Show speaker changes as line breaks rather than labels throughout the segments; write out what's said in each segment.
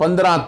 15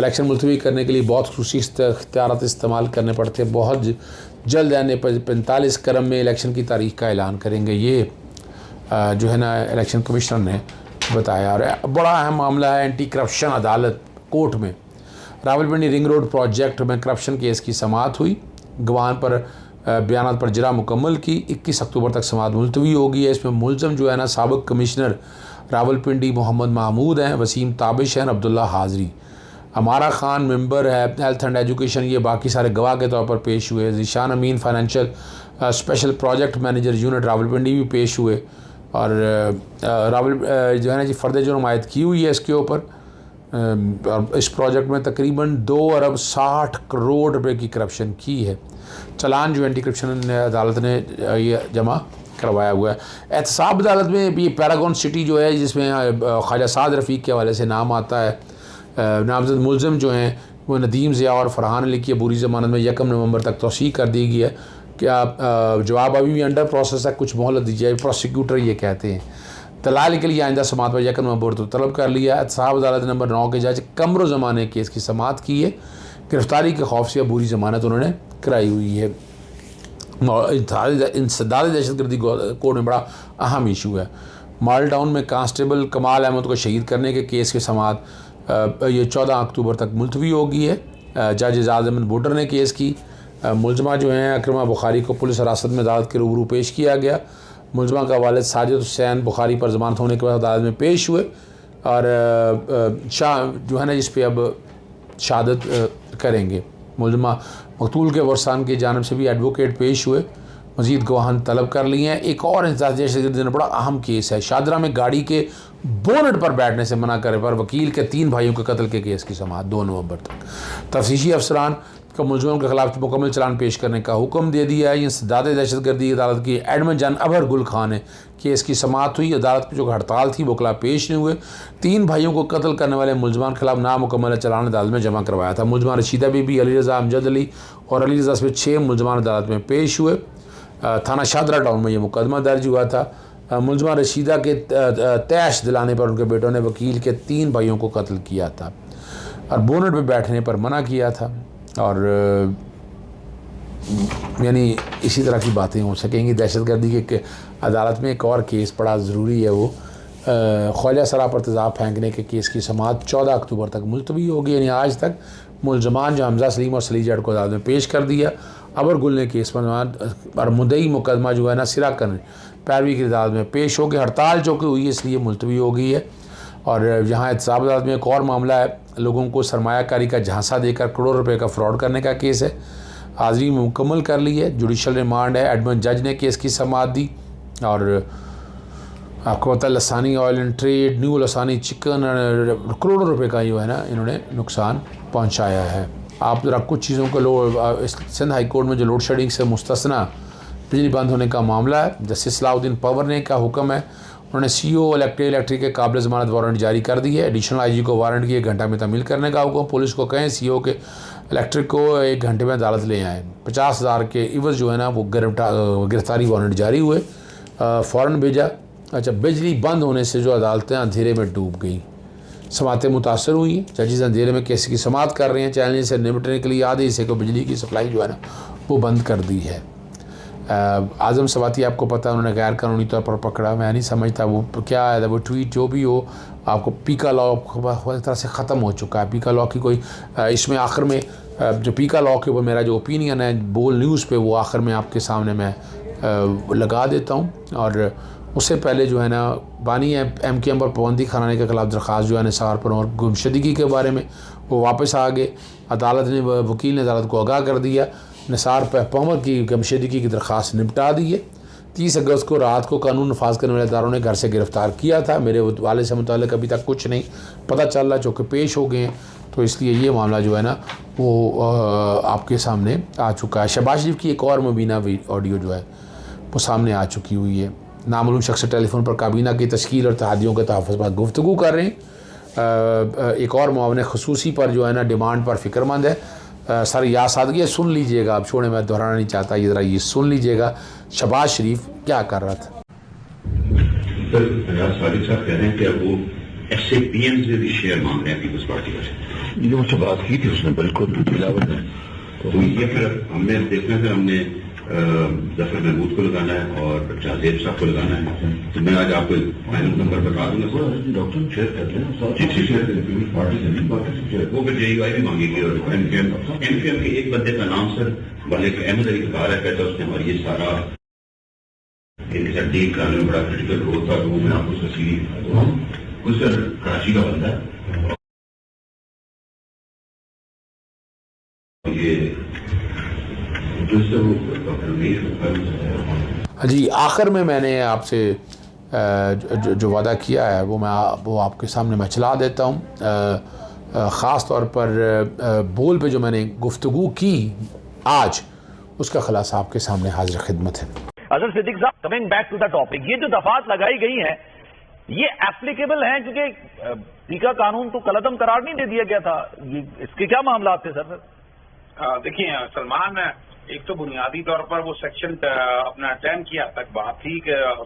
election ملتوی کرنے کے لیے بہت خصوصی اختیارات استعمال کرنے پڑتے ہیں. بہت جلد یعنی 45 کرم میں الیکشن کی تاریخ کا اعلان کریں گے، یہ جو ہے نا الیکشن کمشنر نے بتایا. اور بڑا اہم معاملہ ہے اینٹی کرپشن عدالت کورٹ میں. راولپنڈی رنگ روڈ پروجیکٹ میں کرپشن کیس کی سماعت ہوئی. گواہان پر بیانات پر جرا مکمل کی. 21 اکتوبر تک سماعت ملتوی ہوگی ہے. اس میں ملزم جو ہے نا سابق کمشنر راولپنڈی محمد محمود ہیں، وسیم تابش ہیں، عبداللہ حاضری. ہمارا خان ممبر ہے ہیلتھ اینڈ ایجوکیشن، یہ باقی سارے گواہ کے طور پر پیش ہوئے. Zeeshan Amin financial special project manager unit Rawalpindi بھی پیش ہوئے. اور جو ہے نا فرد جرم عائد کی ہوئی ہے اس کے اوپر. اور اس پروجیکٹ میں تقریباً 2 ارب 60 کروڑ روپے کی کرپشن کی ہے. چلان جو اینٹی کرپشن عدالت نے یہ جمع کروایا ہوا ہے. احتساب عدالت میں بھی پیراگون سٹی جو ہے جس میں خواجہ سعد رفیق کے حوالے سے نام آتا ہے. نامزد ملزم جو ہیں وہ ندیم ضیاء اور فرحان علی کی عبوری ضمانت میں 1 نومبر تک توسیع کر دی گئی ہے. کیا جواب ابھی بھی انڈر پروسیس ہے، کچھ مہلت دی جائے، پروسیکیوٹر یہ کہتے ہیں. دلائل کے لیے آئندہ سماعت پر 1 نومبر تو طلب کر لیا. احتساب عدالت نمبر 9 کے جج قمر الزمان نے کیس کی سماعت کی ہے. گرفتاری کے خوف سے عبوری ضمانت انہوں نے کرائی ہوئی ہے. انسداد دہشت گردی کورٹ میں بڑا اہم ایشو ہے. مال ٹاؤن میں کانسٹیبل کمال احمد کو شہید کرنے کے کیس کی سماعت یہ 14 اکتوبر تک ملتوی ہوگی ہے. جج اعزاز احمد بوٹر نے کیس کی. ملزمہ جو ہیں اکرمہ بخاری کو پولیس حراست میں عدالت کے روبرو پیش کیا گیا. ملزمہ کا والد ساجد حسین بخاری پر ضمانت ہونے کے بعد عدالت میں پیش ہوئے. اور جو ہے نا جس پہ اب شہادت کریں گے. ملزمہ مقتول کے ورثان کی جانب سے بھی ایڈوکیٹ پیش ہوئے. مزید گواہان طلب کر لیے ہیں. ایک اور انسداد دہشت گردی بڑا اہم کیس ہے. شادرہ میں گاڑی کے بونٹ پر بیٹھنے سے منع کرنے پر وکیل کے 3 بھائیوں کے قتل کے کیس کی سماعت 2 نومبر تک. تفتیشی افسران کو ملزموں کے خلاف مکمل چلان پیش کرنے کا حکم دے دیا ہے. یہ انسداد دہشت گردی عدالت کی ایڈمن جان ابہر گل خان ہے کیس کی سماعت ہوئی. عدالت پہ جو ہڑتال تھی وکلا پیش نہیں ہوئے. 3 بھائیوں کو قتل کرنے والے ملزمان کے خلاف نامکمل چلان عدالت میں جمع کروایا تھا. ملزمان رشیدہ بی بی، علی رضا، امجد علی اور علی رضا سمیت 6 ملزمان عدالت میں پیش ہوئے. تھانہ شادرہ ٹاؤن میں یہ مقدمہ درج ہوا تھا. ملزمہ رشیدہ کے تیش دلانے پر ان کے بیٹوں نے وکیل کے 3 بھائیوں کو قتل کیا تھا اور بونٹ پہ بیٹھنے پر منع کیا تھا. اور یعنی اسی طرح کی باتیں ہو سکیں گی. دہشت گردی کے عدالت میں ایک اور کیس بڑا ضروری ہے، وہ خواجہ سرا پر تیزاب پھینکنے کے کیس کی سماعت 14 اکتوبر تک ملتوی ہوگی. یعنی آج تک ملزمان جو حمزہ سلیم اور سلی جٹ کو عدالت میں پیش کر دیا. ابر گل نے کیس پر مدعی مقدمہ جو ہے نا سرا کرنے پیروی کی عدالت میں پیش ہو گئے. ہڑتال چونکہ ہوئی اس لیے ملتوی ہو گئی ہے. اور یہاں احتساب عدالت میں ایک اور معاملہ ہے. لوگوں کو سرمایہ کاری کا جھانسا دے کر کروڑ روپے کا فراڈ کرنے کا کیس ہے. حاضری مکمل کر لی ہے. جوڈیشل ریمانڈ ہے. ایڈمن جج نے کیس کی سماعت دی. اور آپ کو پتہ لسانی آئل اینڈ ٹریڈ، نیو لسانی چکن، کروڑوں روپے کا جو ہے نا انہوں نے نقصان پہنچایا ہے. آپ ذرا کچھ چیزوں کو سندھ ہائی کورٹ میں جو لوڈ شیڈنگ سے مستثنا بجلی بند ہونے کا معاملہ ہے، جسٹس صلاح الدین پور نے کا حکم ہے. انہوں نے سی او الیکٹرک کے قابل ضمانت وارنٹ جاری کر دی ہے. ایڈیشنل آئی جی کو وارنٹ کی 1 گھنٹہ میں تعمیل کرنے کا حکم. پولیس کو کہیں سی او کے الیکٹرک کو 1 گھنٹے میں عدالت لے آئیں. 50,000 کے عوض جو ہے نا وہ گرفتاری وارنٹ جاری ہوئے، فوراً بھیجا. اچھا، بجلی بند ہونے سے جو عدالتیں اندھیرے میں ڈوب گئیں، سماعتیں متاثر ہوئی. ججز اندھیرے میں کیس کی سماعت کر رہے ہیں. چیلنج سے نمٹنے کے لیے آدھے حصے کو بجلی کی سپلائی جو ہے نا وہ بند کر دی ہے. اعظم سواتی آپ کو پتہ انہوں نے غیر قانونی طور پر پکڑا. میں نہیں سمجھتا وہ کیا ہے، وہ ٹویٹ جو بھی ہو. آپ کو پیکا لا ایک طرح سے ختم ہو چکا ہے. پیکا لا کی کوئی اس میں آخر میں جو پیکا لا کے اوپر میرا جو اوپینین ہے بول نیوز پہ، وہ آخر میں آپ کے سامنے میں لگا دیتا ہوں. اور اس سے پہلے جو ہے نا بانی ایم کے ایم پر پابندی خانے کے خلاف درخواست جو ہے نثار پر اور گمشدگی کے بارے میں وہ واپس آ گئے. عدالت نے وکیل نے عدالت کو آگاہ کر دیا. نثار پر محمد کی گمشدگی کی درخواست نپٹا دی ہے. 30 اگست کو رات کو قانون نفاذ کرنے والے اداروں نے گھر سے گرفتار کیا تھا. میرے والد سے متعلق ابھی تک کچھ نہیں پتہ چل رہا، چونکہ پیش ہو گئے ہیں، تو اس لیے یہ معاملہ جو ہے نا وہ آپ کے سامنے آ چکا ہے. شہباز شریف کی ایک اور مبینہ آڈیو جو ہے وہ سامنے آ چکی ہوئی ہے. نامعلوم شخص ٹیلی فون پر کابینہ کی تشکیل اور اتحادیوں کے تحفظ پر گفتگو کر رہے ہیں. ایک اور معاون خصوصی پر جو ہے نا ڈیمانڈ پر فکر مند ہے. سر یا سادگی سن لیجئے گا، آپ چھوڑیں، میں دہرانا نہیں چاہتا، یہ ذرا یہ سن لیجئے گا شہباز شریف کیا کر رہا تھا.
سر ریاض صادق صاحب کہہ رہے ہیں کہ اب وہ ایس اے پی ایم سے بھی شیئر مانگ رہے ہیں پیپلز پارٹی پر. یہ مجھ سے بات کی تھی اس نے بالکل بلاول نے. تو یہ پھر ہم نے دیکھنا ہے, ہم نے ظفر محمود کو لگانا ہے اور جازیب صاحب کو لگانا ہے. تو میں آج آپ کو فائنل نمبر بتا دوں گا. ڈاکٹر شیئر کر لیں, جی شیئر کریں, پارٹی وہ پھر جے یو آئی بھی مانگے گی اور ایم پی ایم کے ایک بندے کا نام سر ملک احمد علی کا کہا کہتا ہے, اس نے ہماری یہ سارا ان کے ساتھ ڈیل کرانے میں بڑا کریٹیکل رول تھا. تو میں آپ کو اس کا سی وی سر کراچی کا بندہ ہے.
جی آخر میں نے آپ سے جو وعدہ کیا ہے وہ آپ کے سامنے میں چلا دیتا ہوں. خاص طور پر بول پہ جو میں نے گفتگو کی آج, اس کا خلاصہ آپ کے سامنے حاضر خدمت ہے.
Azhar Siddique Sahab, coming back to the topic, یہ جو دفعات لگائی گئی ہیں یہ ایپلیکیبل ہیں کیونکہ ٹیکہ قانون تو کالعدم قرار نہیں دے دیا گیا تھا, اس کے کیا معاملات تھے سر؟
دیکھیں سلمان, ایک تو بنیادی طور پر وہ سیکشن اپنا 10 کی حد تک بات تھی,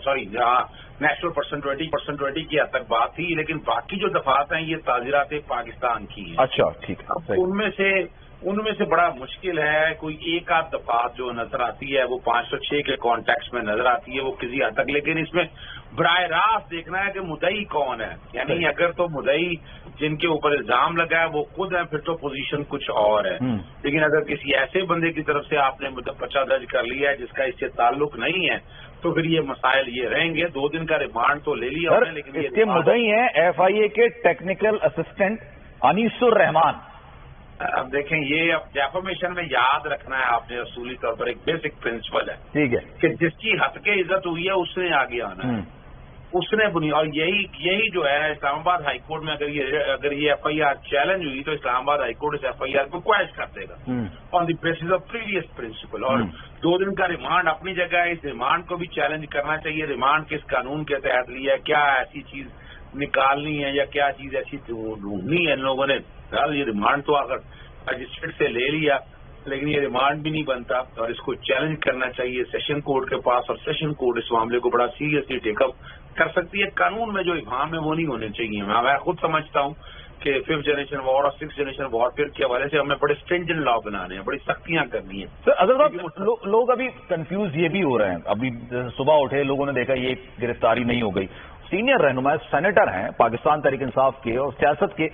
سوری نیشنل پرسنٹویٹی کی حد تک بات تھی, لیکن باقی جو دفعات ہیں یہ تعزیرات پاکستان کی ہیں.
اچھا ٹھیک ہے.
ان میں سے بڑا مشکل ہے کوئی ایک آدھ دفعات جو نظر آتی ہے وہ 506 کے کانٹیکس میں نظر آتی ہے وہ کسی حد تک, لیکن اس میں براہ راست دیکھنا ہے کہ مدعی کون ہے. یعنی اگر تو مدعی جن کے اوپر الزام لگا ہے وہ خود ہیں پھر تو پوزیشن کچھ اور ہے, لیکن اگر کسی ایسے بندے کی طرف سے آپ نے پرچہ درج کر لیا ہے جس کا اس سے تعلق نہیں ہے تو پھر یہ مسائل یہ رہیں گے. 2 دن کا ریمانڈ تو لے لیا انہوں نے, لیکن
اس کے مدعی ہیں ایف آئی اے کے ٹیکنیکل اسسٹنٹ انیس الرحمان.
اب دیکھیں یہ اب ڈیفامیشن میں یاد رکھنا ہے آپ نے اصولی طور پر ایک بیسک پرنسپل ہے,
ٹھیک ہے,
کہ جس کی حد کے عزت ہوئی ہے اس نے آگے آنا ہے, اس نے اور یہی جو ہے اسلام آباد ہائی کورٹ میں اگر یہ ایف آئی آر چیلنج ہوئی تو اسلام آباد ہائی کورٹ اس ایف آئی آر کو کوائش کر دے گا on the basis of previous principal. اور 2 دن کا ریمانڈ اپنی جگہ ہے, اس ریمانڈ کو بھی چیلنج کرنا چاہیے. ریمانڈ کس قانون کے تحت لیا ہے, کیا ایسی چیز نکالنی ہے یا کیا چیز ایسی ڈھونڈنی ہے ان لوگوں نے. یہ ریمانڈ تو اگر مجسٹریٹ سے لے لیا, لیکن یہ ریمانڈ بھی نہیں بنتا اور اس کو چیلنج کرنا چاہیے سیشن کورٹ کے پاس, اور سیشن کورٹ اس معاملے کو بڑا سیریسلی ٹیک اپ کر سکتی ہے. قانون میں جو ابہام ہے وہ نہیں ہونے چاہیے. میں خود سمجھتا ہوں کہ 5th جنریشن وار اور 6th جنریشن وارفیئر کے حوالے سے ہمیں بڑے اسٹرینجنٹ لا بنانے ہیں, بڑی سختیاں کرنی ہیں.
سر اظہر صاحب, لوگ ابھی کنفیوز یہ بھی ہو رہے ہیں, ابھی صبح اٹھے لوگوں نے دیکھا یہ گرفتاری نہیں ہو گئی. سینئر رہنما سینیٹر ہیں پاکستان تحریک انصاف کے اور سیاست کے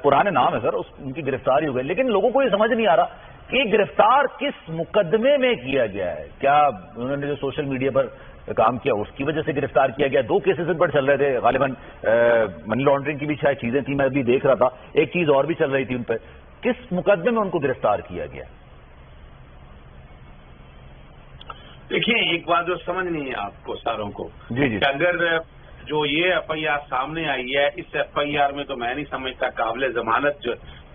پرانے نام ہے سر, ان کی گرفتاری ہو گئی, لیکن لوگوں کو یہ سمجھ نہیں آ رہا کہ یہ گرفتار کس مقدمے میں کیا گیا ہے. کیا انہوں نے جو سوشل میڈیا پر کام کیا اس کی وجہ سے گرفتار کیا گیا؟ 2 کیسز ان پر چل رہے تھے, غالباً منی لانڈرنگ کی بھی شاید چیزیں تھیں, میں ابھی دیکھ رہا تھا, ایک چیز اور بھی چل رہی تھی ان پہ. کس مقدمے میں ان کو گرفتار کیا گیا؟
دیکھیں ایک بات جو سمجھنی ہے آپ کو ساروں کو,
جی
اگر جو یہ ایف آئی آر سامنے آئی ہے, اس ایف آئی آر میں تو میں نہیں سمجھتا قابل ضمانت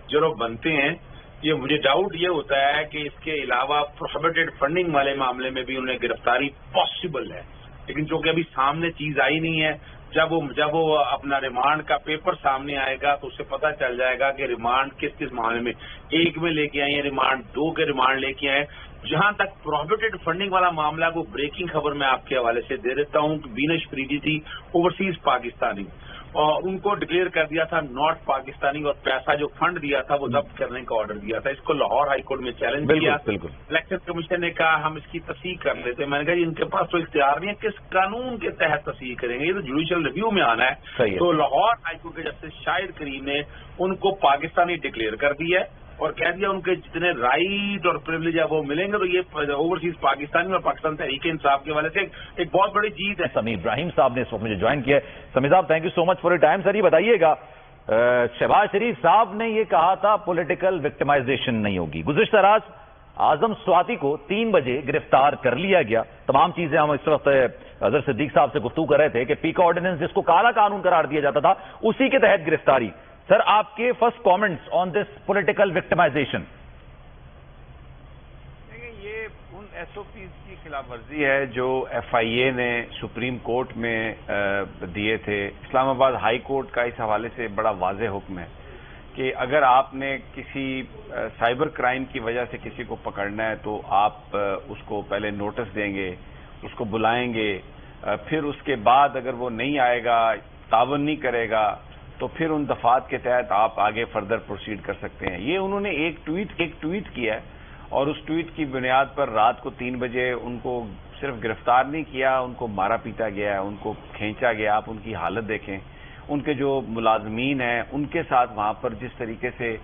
جو لوگ بنتے ہیں, یہ مجھے ڈاؤٹ یہ ہوتا ہے کہ اس کے علاوہ پروہیبٹڈ فنڈنگ والے معاملے میں بھی انہیں گرفتاری پاسبل ہے, لیکن چونکہ ابھی سامنے چیز آئی نہیں ہے. جب وہ اپنا ریمانڈ کا پیپر سامنے آئے گا تو اسے پتہ چل جائے گا کہ ریمانڈ کس معاملے میں, 1 میں لے کے آئے ہیں ریمانڈ, 2 کے ریمانڈ لے کے آئے. جہاں تک پروہیبٹڈ فنڈنگ والا معاملہ کو بریکنگ خبر میں آپ کے حوالے سے دے دیتا ہوں کہ وینش فریدی تھی اوورسیز پاکستانی, اور ان کو ڈکلیئر کر دیا تھا ناٹ پاکستانی, اور پیسہ جو فنڈ دیا تھا وہ ضبط کرنے کا آرڈر دیا تھا. اس کو لاہور ہائی کورٹ میں چیلنج کیا. الیکشن کمیشن نے کہا ہم اس کی تصحیح کر لیتے. میں نے کہا ان کے پاس تو اختیار نہیں ہے, کس قانون کے تحت تصحیح کریں گے, یہ تو جوڈیشل ریویو میں آنا ہے. تو لاہور ہائی کورٹ کے جسٹس شاہد کریم نے ان کو پاکستانی ڈکلیئر کر دیا ہے اور کہہ دیا ان کے جتنے رائٹ اور پریولیج ہے وہ ملیں گے. تو یہ اوورسیز پاکستانی اور پاکستان تحریک انصاف کے حوالے سے ایک بہت بڑی جیت ہے.
سمیع ابراہیم صاحب نے اس وقت مجھے جوائن کیا ہے. Sami sahib thank you so much for your time. Sir یہ بتائیے گا, شہباز شریف صاحب نے یہ کہا تھا پولیٹیکل وکٹمائزیشن نہیں ہوگی. گزشتہ رات اعظم سواتی کو 3 بجے گرفتار کر لیا گیا. تمام چیزیں ہم اس وقت اظہر صدیق صاحب سے گفتگو کر رہے تھے کہ پیکا آرڈیننس جس کو کالا قانون قرار دیا جاتا تھا اسی کے تحت گرفتاری. سر آپ کے first comments on this political victimization.
یہ ان ایس او پیز کی خلاف ورزی ہے جو ایف آئی اے نے سپریم کورٹ میں دیے تھے. اسلام آباد ہائی کورٹ کا اس حوالے سے بڑا واضح حکم ہے کہ اگر آپ نے کسی سائبر کرائم کی وجہ سے کسی کو پکڑنا ہے تو آپ اس کو پہلے نوٹس دیں گے, اس کو بلائیں گے, پھر اس کے بعد اگر وہ نہیں آئے گا, تعاون نہیں کرے گا, تو پھر ان دفعات کے تحت آپ آگے فردر پروسیڈ کر سکتے ہیں. یہ انہوں نے ایک ٹویٹ کیا ہے اور اس ٹویٹ کی بنیاد پر رات کو 3 بجے ان کو صرف گرفتار نہیں کیا, ان کو مارا پیٹا گیا ہے, ان کو کھینچا گیا. آپ ان کی حالت دیکھیں, ان کے جو ملازمین ہیں ان کے ساتھ وہاں پر جس طریقے سے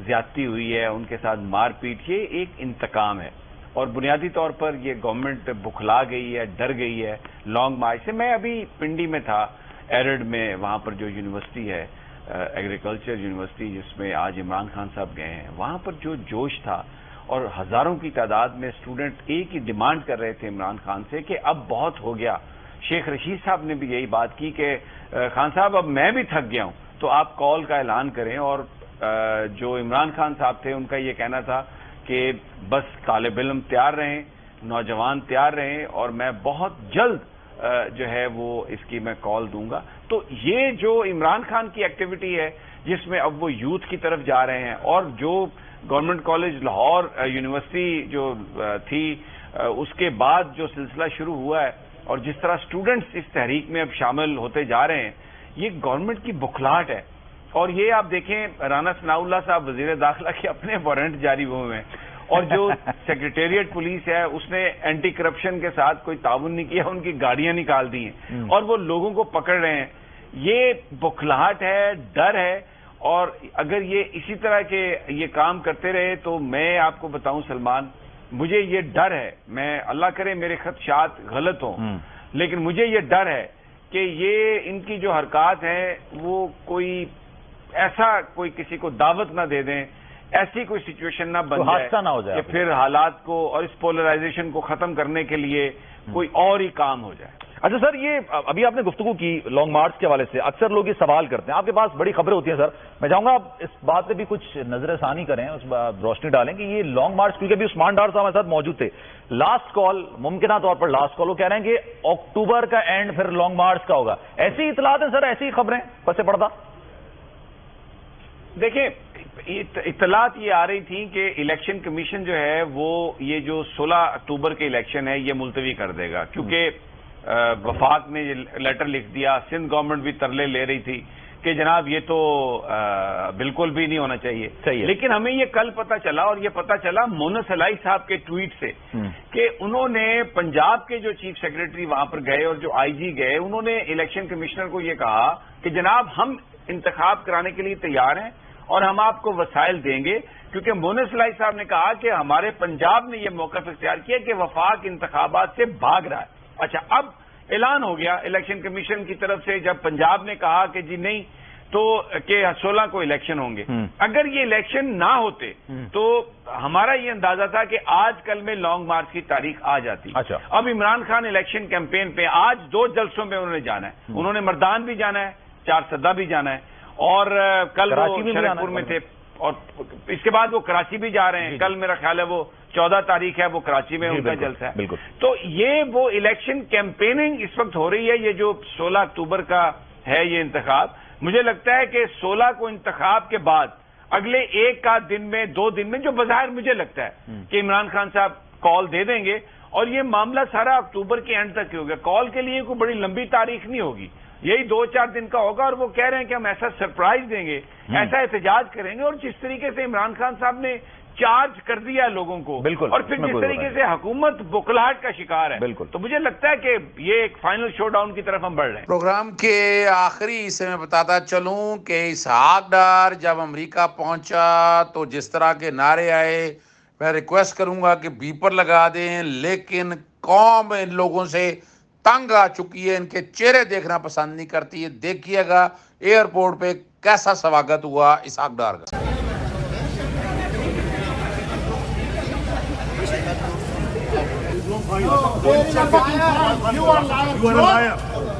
زیادتی ہوئی ہے, ان کے ساتھ مار پیٹ, یہ ایک انتقام ہے. اور بنیادی طور پر یہ گورنمنٹ بکھلا گئی ہے, ڈر گئی ہے لانگ مارچ سے. میں ابھی پنڈی میں تھا, ایرڈ میں, وہاں پر جو یونیورسٹی ہے ایگریکلچر یونیورسٹی جس میں آج عمران خان صاحب گئے ہیں, وہاں پر جو جوش تھا اور ہزاروں کی تعداد میں اسٹوڈنٹ ایک ہی ڈیمانڈ کر رہے تھے عمران خان سے کہ اب بہت ہو گیا. شیخ رشید صاحب نے بھی یہی بات کی کہ خان صاحب اب میں بھی تھک گیا ہوں, تو آپ کال کا اعلان کریں. اور جو عمران خان صاحب تھے ان کا یہ کہنا تھا کہ بس طالب علم تیار رہیں, نوجوان تیار رہیں, اور میں بہت جلد جو ہے وہ اس کی میں کال دوں گا. تو یہ جو عمران خان کی ایکٹیویٹی ہے جس میں اب وہ یوتھ کی طرف جا رہے ہیں, اور جو گورنمنٹ کالج لاہور یونیورسٹی جو تھی اس کے بعد جو سلسلہ شروع ہوا ہے, اور جس طرح اسٹوڈنٹس اس تحریک میں اب شامل ہوتے جا رہے ہیں, یہ گورنمنٹ کی بکھلاہٹ ہے. اور یہ آپ دیکھیں رانا ثناء اللہ صاحب وزیر داخلہ کے اپنے وارنٹ جاری ہوئے ہیں, اور جو سیکریٹریٹ پولیس ہے اس نے اینٹی کرپشن کے ساتھ کوئی تعاون نہیں کیا, ان کی گاڑیاں نکال دی ہیں اور وہ لوگوں کو پکڑ رہے ہیں. یہ بکھلاہٹ ہے, ڈر ہے. اور اگر یہ اسی طرح کے یہ کام کرتے رہے تو میں آپ کو بتاؤں سلمان, مجھے یہ ڈر ہے, میں اللہ کرے میرے خدشات غلط ہوں, لیکن مجھے یہ ڈر ہے کہ یہ ان کی جو حرکات ہیں وہ کوئی ایسا کوئی کسی کو دعوت نہ دے دیں, ایسی کوئی سچویشن نہ بن
حادثہ نہ ہو جائے
کہ پھر حالات کو اور اس پولرائزیشن کو ختم کرنے کے لیے کوئی اور ہی کام ہو جائے.
اچھا سر, یہ ابھی آپ نے گفتگو کی لانگ مارچ کے حوالے سے, اکثر لوگ یہ سوال کرتے ہیں, آپ کے پاس بڑی خبریں ہوتی ہیں سر, میں چاہوں گا آپ اس بات پہ بھی کچھ نظر ثانی کریں, اس روشنی ڈالیں کہ یہ لانگ مارچ, کیونکہ ابھی عثمان ڈار صاحب ہمارے ساتھ موجود تھے, لاسٹ کال, ممکنہ طور پر لاسٹ کال, وہ کہہ رہے ہیں کہ اکتوبر کا اینڈ پھر لانگ مارچ کا ہوگا. ایسی اطلاعات ہیں سر, ایسی خبریں پس پڑتا؟
دیکھیں, اطلاعات یہ آ رہی تھیں کہ الیکشن کمیشن جو ہے وہ یہ جو 16 اکتوبر کے الیکشن ہے یہ ملتوی کر دے گا, کیونکہ وفاق نے یہ لیٹر لکھ دیا, سندھ گورنمنٹ بھی ترلے لے رہی تھی کہ جناب یہ تو بالکل بھی نہیں ہونا چاہیے. لیکن ہمیں یہ کل پتا چلا, اور یہ پتا چلا مونس علائی صاحب کے ٹویٹ سے, کہ انہوں نے پنجاب کے جو چیف سیکرٹری وہاں پر گئے اور جو آئی جی گئے, انہوں نے الیکشن کمشنر کو یہ کہا کہ جناب ہم انتخاب کرانے کے لیے تیار ہیں اور ہم آپ کو وسائل دیں گے, کیونکہ مونس علائی صاحب نے کہا کہ ہمارے پنجاب نے یہ موقف اختیار کیا کہ وفاق انتخابات سے بھاگ رہا ہے. اچھا, اب اعلان ہو گیا الیکشن کمیشن کی طرف سے, جب پنجاب نے کہا کہ جی نہیں, تو کہ 16 کو الیکشن ہوں گے. اگر یہ الیکشن نہ ہوتے تو ہمارا یہ اندازہ تھا کہ آج کل میں لانگ مارچ کی تاریخ آ جاتی. اب عمران خان الیکشن کیمپین پہ آج 2 جلسوں میں انہوں نے جانا ہے, انہوں نے مردان بھی جانا ہے, 4 سدہ بھی جانا ہے, اور کل وہ شرک پور میں تھے, اور اس کے بعد وہ کراچی بھی جا رہے ہیں. کل میرا خیال ہے وہ 14 تاریخ ہے, وہ کراچی میں ان کا جلسہ ہے. تو یہ وہ الیکشن کیمپیننگ اس وقت ہو رہی ہے. یہ جو 16 اکتوبر کا ہے یہ انتخاب, مجھے لگتا ہے کہ 16 کو انتخاب کے بعد اگلے 1 آدھ دن میں 2 دن میں, جو بظاہر مجھے لگتا ہے کہ عمران خان صاحب کال دے دیں گے, اور یہ معاملہ سارا اکتوبر کے اینڈ تک ہی ہوگا. کال کے لیے کوئی بڑی لمبی تاریخ نہیں ہوگی, یہی 2-4 دن کا ہوگا, اور وہ کہہ رہے ہیں کہ ہم ایسا سرپرائز دیں گے, ایسا احتجاج کریں گے. اور جس طریقے سے عمران خان صاحب نے چارج کر دیا لوگوں کو, اور پھر جس طریقے سے حکومت بکھلاہٹ کا شکار ہے, تو مجھے لگتا ہے کہ یہ ایک فائنل شو ڈاؤن کی طرف ہم بڑھ رہے ہیں.
پروگرام کے آخری حصے میں بتاتا چلوں کہ اسحاق ڈار جب امریکہ پہنچا تو جس طرح کے نعرے آئے, میں ریکویسٹ کروں گا کہ بیپر لگا دیں, لیکن قوم ان لوگوں سے تنگ آ چکی ہے, ان کے چہرے دیکھنا پسند نہیں کرتی ہے. دیکھیے گا ایئرپورٹ پہ کیسا سواگت ہوا اسحاق ڈار کا.
You are liar.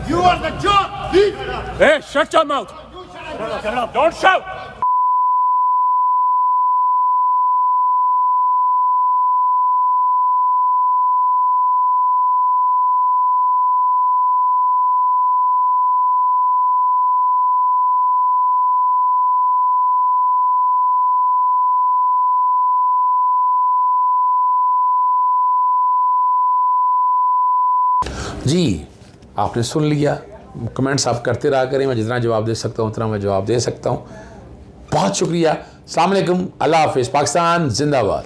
You are the joke.
Hey, shut your mouth. Shut up. Don't shout.
جی آپ نے سن لیا, کمنٹس آپ کرتے رہا کریں, میں جتنا جواب دے سکتا ہوں اتنا میں جواب دے سکتا ہوں. بہت شکریہ. السلام علیکم, اللہ حافظ. پاکستان زندہ باد.